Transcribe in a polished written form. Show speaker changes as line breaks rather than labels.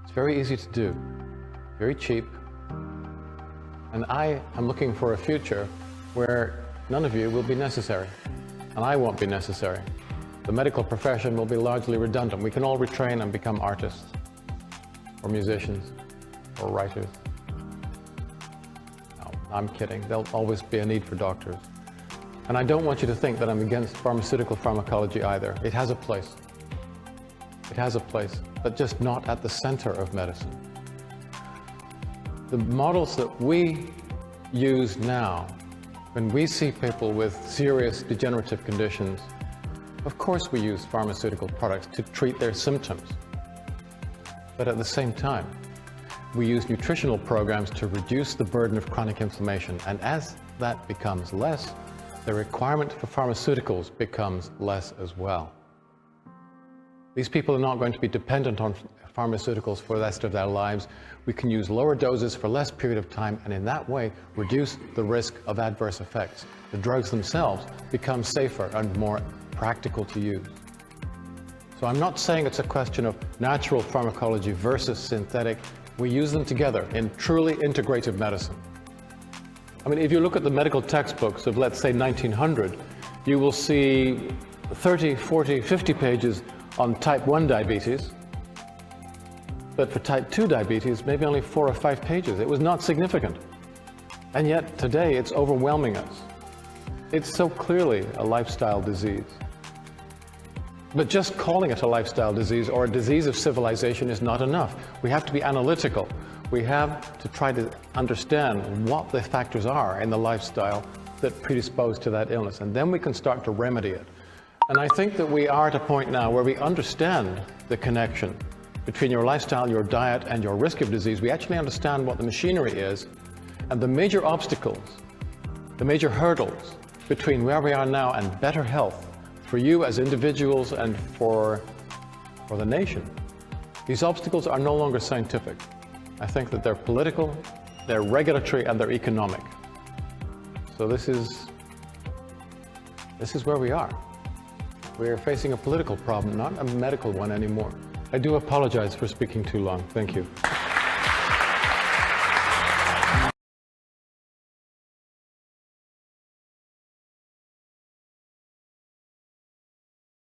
It's very easy to do, very cheap, and I am looking for a future where none of you will be necessary, and I won't be necessary. The medical profession will be largely redundant. We can all retrain and become artists, or musicians, or writers. No, I'm kidding. There'll always be a need for doctors. And I don't want you to think that I'm against pharmaceutical pharmacology either. It has a place. It has a place, but just not at the center of medicine. The models that we use now, when we see people with serious degenerative conditions, of course we use pharmaceutical products to treat their symptoms. But at the same time, we use nutritional programs to reduce the burden of chronic inflammation. And as that becomes less, the requirement for pharmaceuticals becomes less as well. These people are not going to be dependent on pharmaceuticals for the rest of their lives. We can use lower doses for less period of time, and in that way reduce the risk of adverse effects. The drugs themselves become safer and more practical to use. So I'm not saying it's a question of natural pharmacology versus synthetic. We use them together in truly integrative medicine. I mean, if you look at the medical textbooks of, let's say, 1900, you will see 30, 40, 50 pages on type 1 diabetes, but for type 2 diabetes, maybe only 4 or 5 pages. It was not significant. And yet today it's overwhelming us. It's so clearly a lifestyle disease. But just calling it a lifestyle disease or a disease of civilization is not enough. We have to be analytical. We have to try to understand what the factors are in the lifestyle that predispose to that illness, and then we can start to remedy it. And I think that we are at a point now where we understand the connection between your lifestyle, your diet, and your risk of disease. We actually understand what the machinery is, and the major obstacles, the major hurdles between where we are now and better health for you as individuals and for the nation. These obstacles are no longer scientific. I think that they're political, they're regulatory, and they're economic. So this is where we are. We are facing a political problem, not a medical one anymore. I do apologize for speaking too long. Thank you.